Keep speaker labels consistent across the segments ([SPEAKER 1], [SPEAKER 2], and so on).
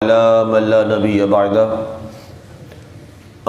[SPEAKER 1] على من لا نبي بعده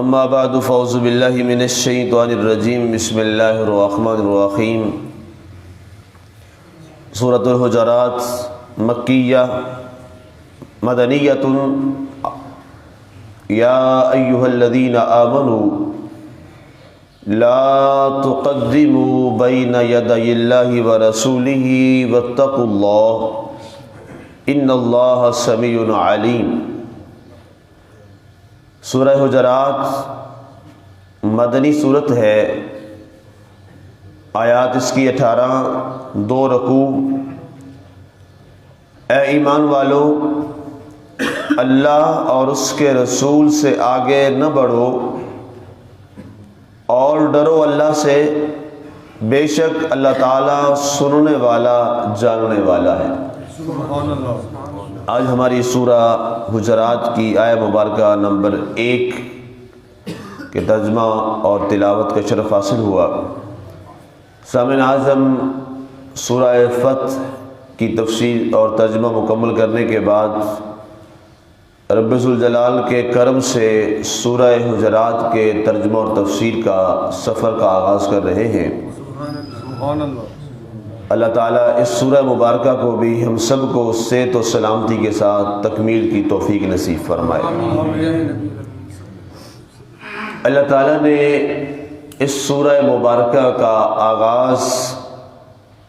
[SPEAKER 1] اما بعد فاعوذ بالله من الشیطان الرجیم بسم اللہ الرحمن الرحیم سورۃ الحجرات مکیہ مدنیۃ یا ایھا الذین آمنوا لا تقدموا بین یدی اللہ ورسولہ واتقوا اللہ ان اللہ سمیع علیم۔ سورہ حجرات مدنی صورت ہے، آیات اس کی 18، 2 رکوع۔ اے ایمان والو، اللہ اور اس کے رسول سے آگے نہ بڑھو اور ڈرو اللہ سے، بے شک اللہ تعالیٰ سننے والا جاننے والا ہے۔ سبحان اللہ۔ آج ہماری سورہ حجرات کی آیہ مبارکہ نمبر 1 کے ترجمہ اور تلاوت کا شرف حاصل ہوا۔ سامعین، آج ہم سورہ فتح کی تفسیر اور ترجمہ مکمل کرنے کے بعد رب ذوالجلال کے کرم سے سورہ حجرات کے ترجمہ اور تفسیر کا سفر کا آغاز کر رہے ہیں۔ سبحان اللہ۔ اللہ تعالیٰ اس سورہ مبارکہ کو بھی ہم سب کو صحت و سلامتی کے ساتھ تکمیل کی توفیق نصیب فرمائے۔ اللہ تعالیٰ نے اس سورہ مبارکہ کا آغاز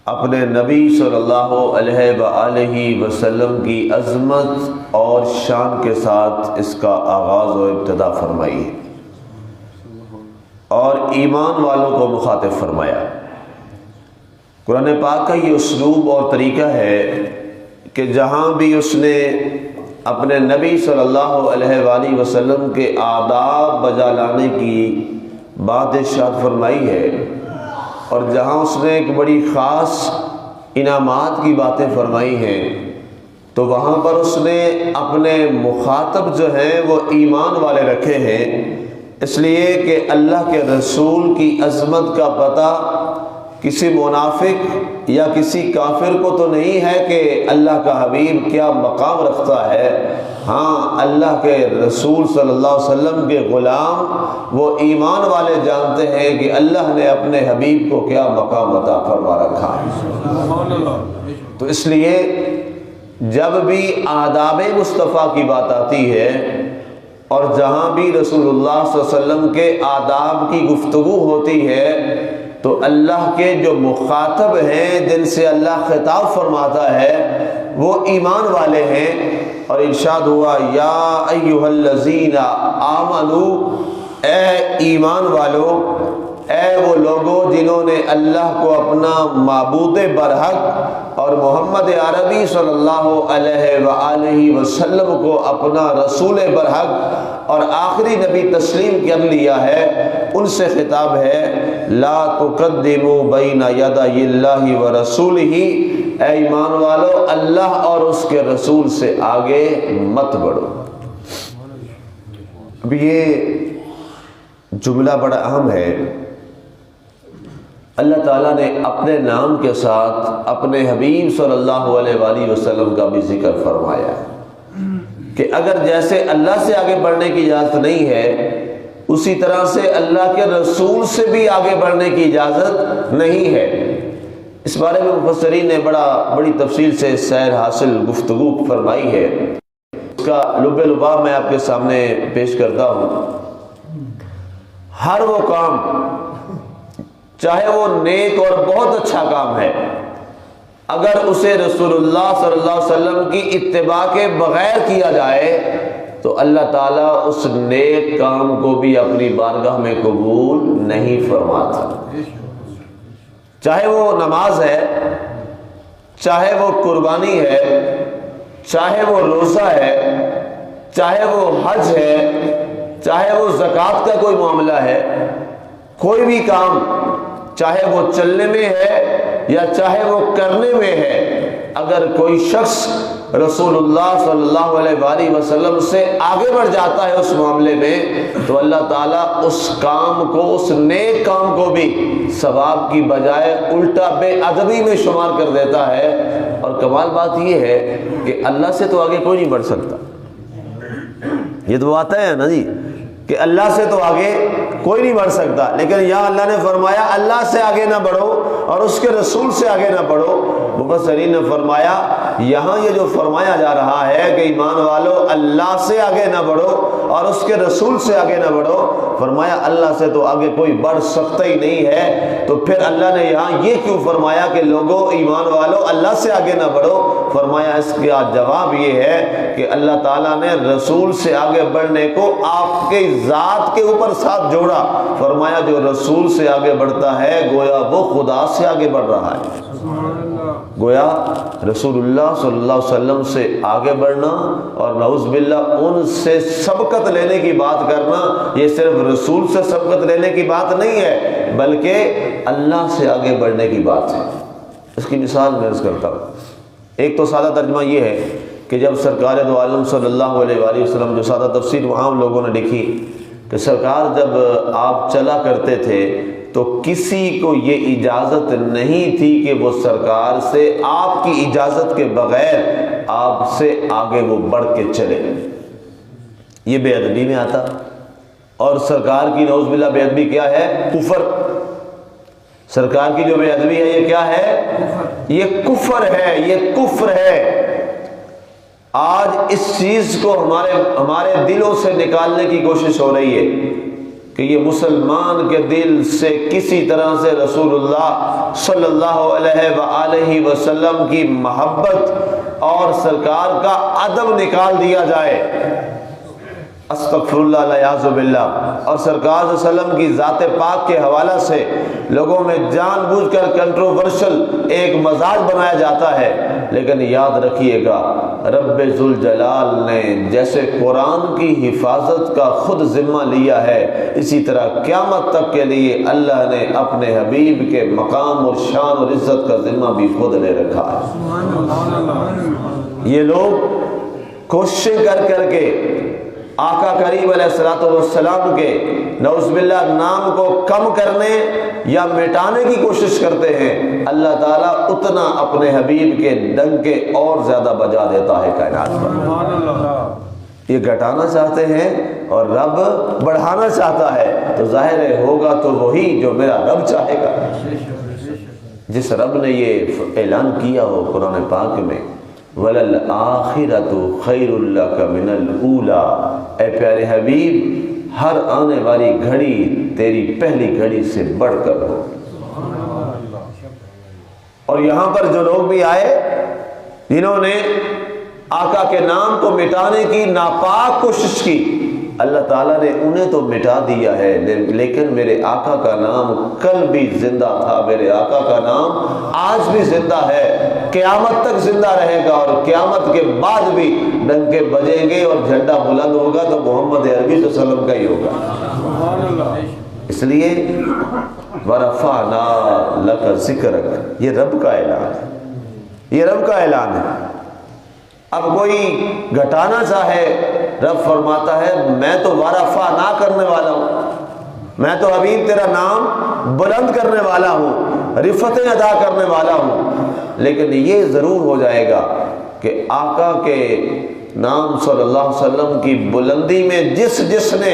[SPEAKER 1] اپنے نبی صلی اللہ علیہ وآلہ وسلم کی عظمت اور شان کے ساتھ اس کا آغاز و ابتدا فرمائی ہے اور ایمان والوں کو مخاطب فرمایا۔ قرآن پاک کا یہ اسلوب اور طریقہ ہے کہ جہاں بھی اس نے اپنے نبی صلی اللہ علیہ وآلہ وسلم کے آداب بجا لانے کی بات ارشاد فرمائی ہے اور جہاں اس نے ایک بڑی خاص انعامات کی باتیں فرمائی ہیں، تو وہاں پر اس نے اپنے مخاطب جو ہیں وہ ایمان والے رکھے ہیں، اس لیے کہ اللہ کے رسول کی عظمت کا پتہ کسی منافق یا کسی کافر کو تو نہیں ہے کہ اللہ کا حبیب کیا مقام رکھتا ہے۔ ہاں، اللہ کے رسول صلی اللہ علیہ وسلم کے غلام وہ ایمان والے جانتے ہیں کہ اللہ نے اپنے حبیب کو کیا مقام عطا فرما رکھا ہے۔ تو اس لیے جب بھی آداب مصطفیٰ کی بات آتی ہے اور جہاں بھی رسول اللہ صلی اللہ علیہ وسلم کے آداب کی گفتگو ہوتی ہے، تو اللہ کے جو مخاطب ہیں جن سے اللہ خطاب فرماتا ہے وہ ایمان والے ہیں، اور ارشاد ہوا یا ایھا الذین آمنوا، اے ایمان والو، اے وہ لوگوں جنہوں نے اللہ کو اپنا معبود برحق اور محمد عربی صلی اللہ علیہ وآلہ وسلم کو اپنا رسول برحق اور آخری نبی تسلیم کر لیا ہے، ان سے خطاب ہے لا تقدموا بین یدی اللہ ورسولہ، اے ایمان والو اللہ اور اس کے رسول سے آگے مت بڑھو۔ اب یہ جملہ بڑا اہم ہے۔ اللہ تعالیٰ نے اپنے نام کے ساتھ اپنے حبیب صلی اللہ علیہ وآلہ وسلم کا بھی ذکر فرمایا کہ اگر جیسے اللہ سے آگے بڑھنے کی اجازت نہیں ہے، اسی طرح سے اللہ کے رسول سے بھی آگے بڑھنے کی اجازت نہیں ہے۔ اس بارے میں مفسرین نے بڑی تفصیل سے سیر حاصل گفتگو فرمائی ہے۔ اس کا لب لباب میں آپ کے سامنے پیش کرتا ہوں۔ ہر وہ کام، چاہے وہ نیک اور بہت اچھا کام ہے، اگر اسے رسول اللہ صلی اللہ علیہ وسلم کی اتباع کے بغیر کیا جائے تو اللہ تعالیٰ اس نیک کام کو بھی اپنی بارگاہ میں قبول نہیں فرماتا۔ چاہے وہ نماز ہے، چاہے وہ قربانی ہے، چاہے وہ روزہ ہے، چاہے وہ حج ہے، چاہے وہ زکوٰۃ کا کوئی معاملہ ہے، کوئی بھی کام چاہے وہ چلنے میں ہے یا چاہے وہ کرنے میں ہے، اگر کوئی شخص رسول اللہ صلی اللہ علیہ وآلہ وسلم سے آگے بڑھ جاتا ہے اس معاملے میں، تو اللہ تعالیٰ اس کام کو، اس نیک کام کو بھی ثواب کی بجائے الٹا بے ادبی میں شمار کر دیتا ہے۔ اور کمال بات یہ ہے کہ اللہ سے تو آگے کوئی نہیں بڑھ سکتا، یہ تو آتا ہے نا جی کہ اللہ سے تو آگے کوئی نہیں بڑھ سکتا، لیکن یہاں اللہ نے فرمایا اللہ سے آگے نہ بڑھو اور اس کے رسول سے آگے نہ بڑھو۔ مفسرین نے فرمایا یہاں یہ جو فرمایا جا رہا ہے کہ ایمان والو اللہ سے آگے نہ بڑھو اور اس کے رسول سے آگے نہ بڑھو، فرمایا اللہ سے تو آگے کوئی بڑھ سکتا ہی نہیں ہے، تو پھر اللہ نے یہاں یہ کیوں فرمایا کہ لوگوں ایمان والو اللہ سے آگے نہ بڑھو؟ فرمایا اس کا جواب یہ ہے کہ اللہ تعالیٰ نے رسول سے آگے بڑھنے کو آپ کے ذات کے اوپر ساتھ جوڑا۔ فرمایا جو رسول سے آگے بڑھتا ہے گویا وہ خدا سے آگے بڑھ رہا ہے، گویا رسول اللہ صلی اللہ علیہ وسلم سے آگے بڑھنا اور نعوذ باللہ ان سے سبقت لینے کی بات کرنا، یہ صرف رسول سے سبقت لینے کی بات نہیں ہے بلکہ اللہ سے آگے بڑھنے کی بات ہے۔ اس کی مثال میں عرض کرتا ہوں، ایک تو سادہ ترجمہ یہ ہے کہ جب سرکار دو عالم صلی اللہ علیہ وآلہ وسلم، جو سادہ تفسیر عام لوگوں نے لکھی کہ سرکار جب آپ چلا کرتے تھے تو کسی کو یہ اجازت نہیں تھی کہ وہ سرکار سے آپ کی اجازت کے بغیر آپ سے آگے وہ بڑھ کے چلے، یہ بے ادبی میں آتا۔ اور سرکار کی نعوذ باللہ بے ادبی کیا ہے؟ کفر۔ سرکار کی جو بے ادبی ہے یہ کیا ہے؟ یہ کفر ہے، یہ کفر ہے۔ آج اس چیز کو ہمارے دلوں سے نکالنے کی کوشش ہو رہی ہے کہ یہ مسلمان کے دل سے کسی طرح سے رسول اللہ صلی اللہ علیہ وآلہ وسلم کی محبت اور سرکار کا ادب نکال دیا جائے، استغفر اللہ والعیاذ باللہ، اور سرکار صلی اللہ علیہ وسلم کی ذات پاک کے حوالہ سے لوگوں میں جان بوجھ کر کنٹروورشل ایک مزاج بنایا جاتا ہے۔ لیکن یاد رکھیے گا رب ذوالجلال نے جیسے قرآن کی حفاظت کا خود ذمہ لیا ہے، اسی طرح قیامت تک کے لیے اللہ نے اپنے حبیب کے مقام اور شان اور عزت کا ذمہ بھی خود لے رکھا ہے۔ یہ لوگ کوششیں کر کر کے آقا کریم علیہ الصلوۃ والسلام کے نعوذ باللہ نام کو کم کرنے یا مٹانے کی کوشش کرتے ہیں، اللہ تعالیٰ اتنا اپنے حبیب کے ڈنکے اور زیادہ بجا دیتا ہے کائنات پر۔ یہ گھٹانا چاہتے ہیں اور رب بڑھانا چاہتا ہے، تو ظاہر ہوگا تو وہی جو میرا رب چاہے گا۔ جس رب نے یہ اعلان کیا ہو قرآن پاک میں وَلَلْآخِرَةُ خَيْرٌ لَكَ مِنَ الْأُولَىٰ، اے پیارے حبیب ہر آنے والی گھڑی تیری پہلی گھڑی سے بڑھ کر ہو۔ اور یہاں پر جو لوگ بھی آئے جنہوں نے آقا کے نام کو مٹانے کی ناپاک کوشش کی، اللہ تعالیٰ نے انہیں تو مٹا دیا ہے، لیکن میرے آقا کا نام کل بھی زندہ تھا، میرے آقا کا نام آج بھی زندہ ہے، قیامت تک زندہ رہے گا، اور قیامت کے بعد بھی ڈنکے بجیں گے اور جھنڈا بلند ہوگا تو محمد عربی صلی اللہ علیہ وسلم کا ہی ہوگا۔ اس لیے وَرَفَعْنَا لَكَ ذِكْرَكَ، یہ رب کا اعلان ہے، یہ رب کا اعلان ہے۔ اب کوئی گھٹانا چاہے، رب فرماتا ہے میں تو وارفع نہ کرنے والا ہوں، میں تو حبیب تیرا نام بلند کرنے والا ہوں، رفتیں ادا کرنے والا ہوں، لیکن یہ ضرور ہو جائے گا کہ آقا کے نام صلی اللہ علیہ وسلم کی بلندی میں جس نے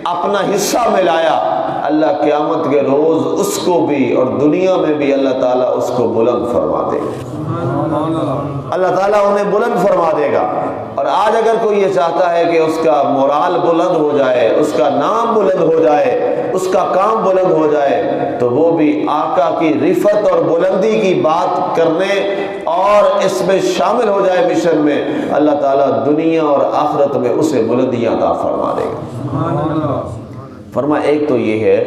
[SPEAKER 1] اپنا حصہ ملایا، اللہ قیامت کے روز اس کو بھی اور دنیا میں بھی اللہ تعالیٰ اس کو بلند فرما دے گا، اللہ تعالیٰ انہیں بلند فرما دے گا۔ اور آج اگر کوئی یہ چاہتا ہے کہ اس کا مورال بلند ہو جائے، اس کا نام بلند ہو جائے، اس کا کام بلند ہو جائے، تو وہ بھی آقا کی رفت اور بلندی کی بات کرنے اور اس میں شامل ہو جائے مشن میں، اللہ تعالیٰ دنیا اور آخرت میں اسے بلندیاں عطا فرما دے گا۔ فرما ایک تو یہ ہے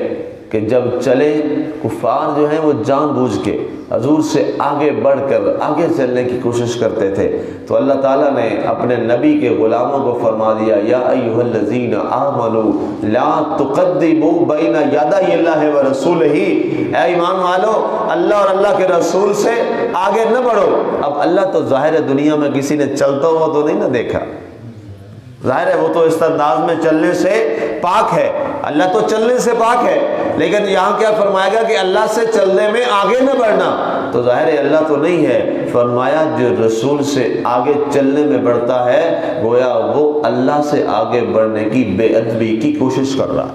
[SPEAKER 1] کہ جب چلے کفار جو ہیں وہ جان بوجھ کے حضور سے آگے بڑھ کر آگے چلنے کی کوشش کرتے تھے، تو اللہ تعالیٰ نے اپنے نبی کے غلاموں کو فرما دیا یا ایھا الذین آمنوا لا تقدموا بین یدی اللہ ورسولہ، اے ایمان والو اللہ اور اللہ کے رسول سے آگے نہ بڑھو۔ اب اللہ تو ظاہر دنیا میں کسی نے چلتا ہوا تو نہیں نہ دیکھا، ظاہر ہے وہ تو اس انداز میں چلنے سے پاک ہے، اللہ تو چلنے سے پاک ہے، لیکن یہاں کیا فرمائے گا کہ اللہ سے چلنے میں آگے نہ بڑھنا، تو ظاہر ہے اللہ تو نہیں ہے۔ فرمایا جو رسول سے آگے چلنے میں بڑھتا ہے گویا وہ اللہ سے آگے بڑھنے کی بے ادبی کی کوشش کر رہا،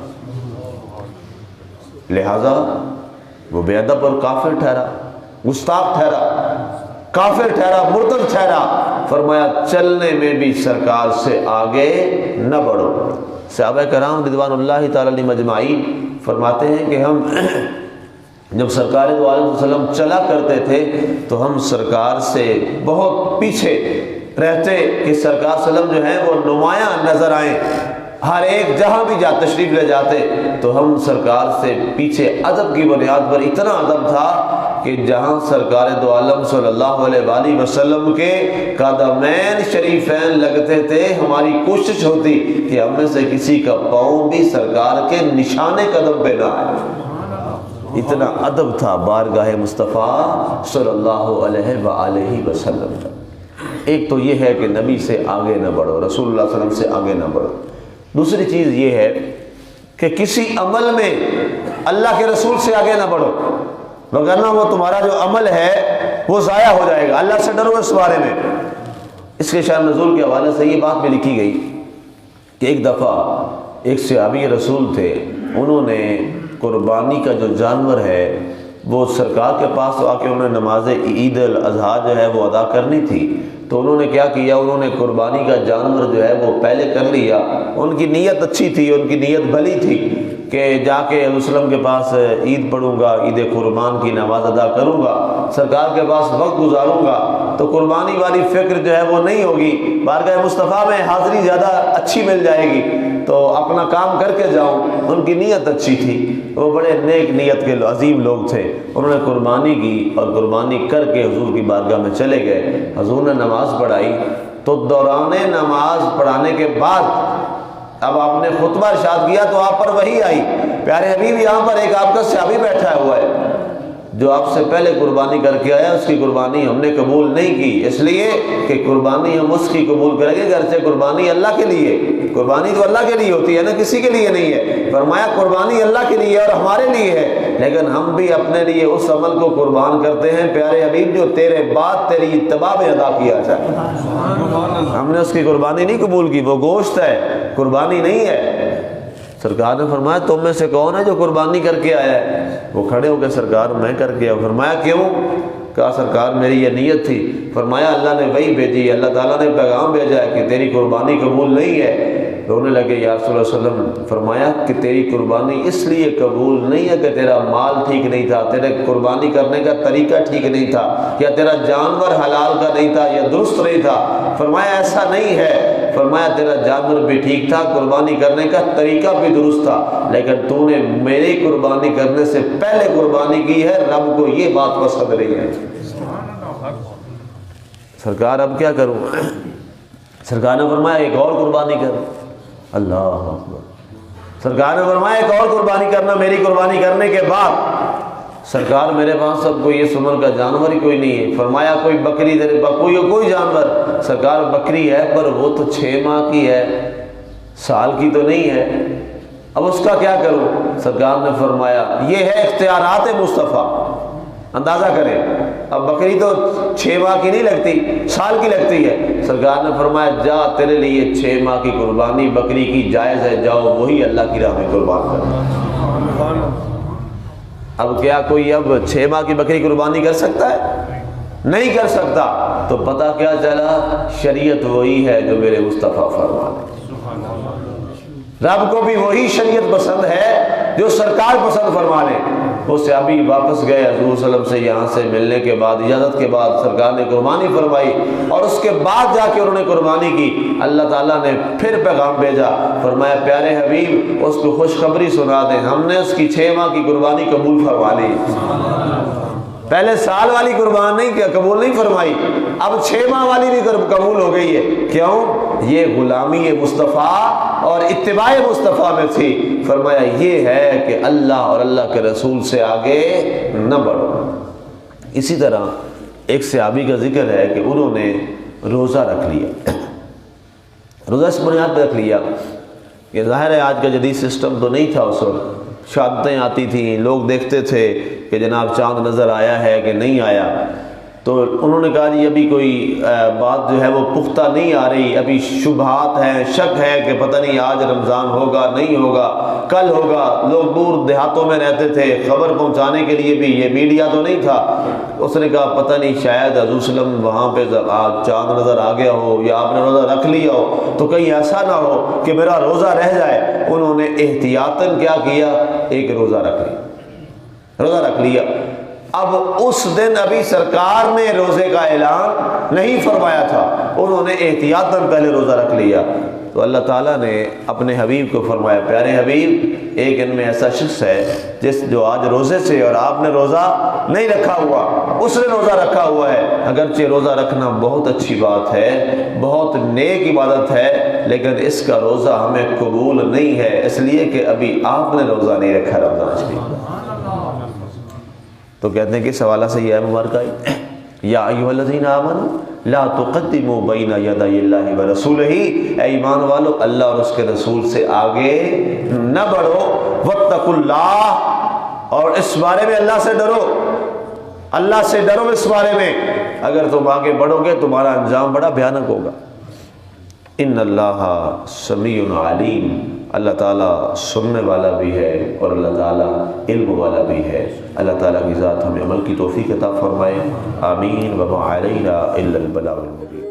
[SPEAKER 1] لہذا وہ بے ادب اور کافر ٹھہرا، گستاخ ٹھہرا، کافر ٹھہرا، مرتد ٹھہرا۔ فرمایا چلنے میں بھی سرکار سے آگے نہ بڑھو۔ صحابہ کرام رضوان اللہ تعالی علیہم مجمعین فرماتے ہیں کہ ہم جب سرکار دو عالم صلی اللہ علیہ وسلم چلا کرتے تھے تو ہم سرکار سے بہت پیچھے رہتے کہ سرکار صلی اللہ علیہ وسلم جو ہیں وہ نمایاں نظر آئیں، ہر ایک جہاں بھی تشریف لے جاتے تو ہم سرکار سے پیچھے۔ ادب کی بنیاد پر اتنا ادب تھا کہ جہاں سرکار دو عالم صلی اللہ علیہ وآلہ وسلم کے قدمین شریفین لگتے تھے، ہماری کوشش ہوتی کہ ہم میں سے کسی کا پاؤں بھی سرکار کے نشان قدم پہ نہ آئے۔ اتنا ادب تھا بارگاہ مصطفیٰ صلی اللہ علیہ وآلہ وسلم کا۔ ایک تو یہ ہے کہ نبی سے آگے نہ بڑھو، رسول اللہ صلی اللہ علیہ وسلم سے آگے نہ بڑھو۔ دوسری چیز یہ ہے کہ کسی عمل میں اللہ کے رسول سے آگے نہ بڑھو، وگرنہ وہ تمہارا جو عمل ہے وہ ضائع ہو جائے گا۔ اللہ سے ڈرو اس بارے میں۔ اس کے شان نزول کے حوالے سے یہ بات بھی لکھی گئی کہ ایک دفعہ ایک صحابی رسول تھے، انہوں نے قربانی کا جو جانور ہے وہ سرکار کے پاس آ کے انہوں نے نماز عید الاضحیٰ جو ہے وہ ادا کرنی تھی، تو انہوں نے کیا کیا، انہوں نے قربانی کا جانور جو ہے وہ پہلے کر لیا۔ ان کی نیت اچھی تھی، ان کی نیت بھلی تھی کہ جا کے علیہ وسلم کے پاس عید پڑھوں گا، عید قربان کی نماز ادا کروں گا، سرکار کے پاس وقت گزاروں گا تو قربانی والی فکر جو ہے وہ نہیں ہوگی، بارگاہ مصطفیٰ میں حاضری زیادہ اچھی مل جائے گی، تو اپنا کام کر کے جاؤں۔ ان کی نیت اچھی تھی، وہ بڑے نیک نیت کے عظیم لوگ تھے۔ انہوں نے قربانی کی اور قربانی کر کے حضور کی بارگاہ میں چلے گئے۔ حضور نے نماز پڑھائی تو دوران نماز پڑھانے کے بعد اب آپ نے خطبہ ارشاد کیا تو آپ پر وحی آئی، پیارے حبیب یہاں پر ایک آپ کا صحابی بیٹھا ہوا ہے جو آپ سے پہلے قربانی کر کے آیا، اس کی قربانی ہم نے قبول نہیں کی، اس لیے کہ قربانی ہم اس کی قبول کریں گے گھر سے، قربانی اللہ کے لیے، قربانی تو اللہ کے لیے ہوتی ہے نا، کسی کے لیے نہیں ہے۔ فرمایا قربانی اللہ کے لیے اور ہمارے لیے ہے، لیکن ہم بھی اپنے لیے اس عمل کو قربان کرتے ہیں پیارے حبیب جو تیرے بعد تیری اتباع میں ادا کیا جائے۔ ہم نے اس کی قربانی نہیں قبول کی، وہ گوشت ہے، قربانی نہیں ہے۔ سرکار نے فرمایا تم میں سے کون ہے جو قربانی کر کے آیا ہے؟ وہ کھڑے ہو کے سرکار میں کر کے آیا۔ فرمایا کیوں؟ کہا سرکار میری یہ نیت تھی۔ فرمایا اللہ نے وحی بھیجی، اللہ تعالیٰ نے پیغام بھیجا ہے کہ تیری قربانی قبول نہیں ہے۔ رونے لگے یا رسول اللہ صلی اللہ علیہ وسلم۔ فرمایا کہ تیری قربانی اس لیے قبول نہیں ہے کہ تیرا مال ٹھیک نہیں تھا، تیرے قربانی کرنے کا طریقہ ٹھیک نہیں تھا، یا تیرا جانور حلال کا نہیں تھا یا درست نہیں تھا۔ فرمایا ایسا نہیں ہے، فرمایا تیرا جانور بھی ٹھیک تھا، قربانی کرنے کا طریقہ بھی درست تھا، لیکن تو نے میری قربانی کرنے سے پہلے قربانی کی ہے، رب کو یہ بات پسند نہیں ہے۔ سرکار اب کیا کروں؟ سرکار نے فرمایا ایک اور قربانی کر۔ اللہ اکبر۔ سرکار نے فرمایا ایک اور قربانی کرنا میری قربانی کرنے کے بعد۔ سرکار میرے پاس سب کو یہ سمر کا جانور ہی کوئی نہیں ہے۔ فرمایا کوئی بکری تیرے پاس کوئی جانور؟ سرکار بکری ہے پر وہ تو 6 ماہ کی ہے، سال کی تو نہیں ہے، اب اس کا کیا کروں؟ سرکار نے فرمایا یہ ہے اختیارات مصطفیٰ، اندازہ کریں اب بکری تو 6 ماہ کی نہیں لگتی، سال کی لگتی ہے۔ سرکار نے فرمایا جا تیرے لیے 6 ماہ کی قربانی بکری کی جائز ہے، جاؤ وہی اللہ کی راہ میں قربان کر۔ اب کیا کوئی اب 6 ماہ کی بکری قربانی کر سکتا ہے؟ نہیں کر سکتا۔ تو پتہ کیا چلا؟ شریعت وہی ہے جو میرے مصطفیٰ فرمانے۔ رب کو بھی وہی شریعت پسند ہے جو سرکار پسند فرمانے۔ وہ صحابی واپس گئے حضور صلی اللہ علیہ وسلم سے، یہاں سے ملنے کے بعد اجازت کے بعد سرکار نے قربانی فرمائی اور اس کے بعد جا کے انہوں نے قربانی کی۔ اللہ تعالیٰ نے پھر پیغام بھیجا، فرمایا پیارے حبیب اس کو خوشخبری سنا دیں، ہم نے اس کی 6 ماہ کی قربانی قبول فرما لی۔ پہلے سال والی قربان نہیں کیا قبول نہیں فرمائی، اب 6 ماہ والی بھی قبول ہو گئی ہے۔ کیوں؟ یہ غلامی مصطفیٰ اور اتباع مصطفیٰ میں تھی۔ فرمایا یہ ہے کہ اللہ اور اللہ کے رسول سے آگے نہ بڑھو۔ اسی طرح ایک صحابی کا ذکر ہے کہ انہوں نے روزہ رکھ لیا۔ روزہ اس بنیاد پہ رکھ لیا کہ ظاہر ہے آج کا جدید سسٹم تو نہیں تھا اس وقت، شہادتیں آتی تھیں، لوگ دیکھتے تھے کہ جناب چاند نظر آیا ہے کہ نہیں آیا، تو انہوں نے کہا جی ابھی کوئی بات جو ہے وہ پختہ نہیں آ رہی، ابھی شبہات ہیں، شک ہے کہ پتہ نہیں آج رمضان ہوگا نہیں ہوگا، کل ہوگا۔ لوگ دور دیہاتوں میں رہتے تھے، خبر پہنچانے کے لیے بھی یہ میڈیا تو نہیں تھا۔ اس نے کہا پتہ نہیں شاید حضور صلی اللہ علیہ وسلم وہاں پہ چاند نظر آ گیا ہو یا آپ نے روزہ رکھ لیا ہو، تو کہیں ایسا نہ ہو کہ میرا روزہ رہ جائے۔ انہوں نے احتیاطاً کیا کیا، ایک روزہ رکھ لیا۔ اب اس دن ابھی سرکار نے روزے کا اعلان نہیں فرمایا تھا، انہوں نے احتیاطاً پہلے روزہ رکھ لیا۔ تو اللہ تعالیٰ نے اپنے حبیب کو فرمایا، پیارے حبیب ایک ان میں ایسا شخص ہے جو آج روزے سے، اور آپ نے روزہ نہیں رکھا ہوا، اس نے روزہ رکھا ہوا ہے۔ اگرچہ روزہ رکھنا بہت اچھی بات ہے، بہت نیک عبادت ہے، لیکن اس کا روزہ ہمیں قبول نہیں ہے، اس لیے کہ ابھی آپ نے روزہ نہیں رکھا رمضان شریف۔ تو کہتے ہیں کہ اس حوالہ سے یہ ہے مبارکہ یا ایھا الذین آمنوا لا تقدموا بین یدی اللہ ورسولہ، اے ایمان والو اللہ اور اس کے رسول سے آگے نہ بڑھو، واتقوا اللہ، اور اس بارے میں اللہ سے ڈرو، اللہ سے ڈرو اس بارے میں۔ اگر تم آگے بڑھو گے تمہارا انجام بڑا بھیانک ہوگا۔ ان اللہ سمیع علیم، اللہ تعالیٰ سننے والا بھی ہے اور اللہ تعالیٰ علم والا بھی ہے۔ اللہ تعالیٰ کی ذات ہمیں عمل کی توفیق عطا فرمائے، آمین۔ وما علینا الا البلاغ المبین۔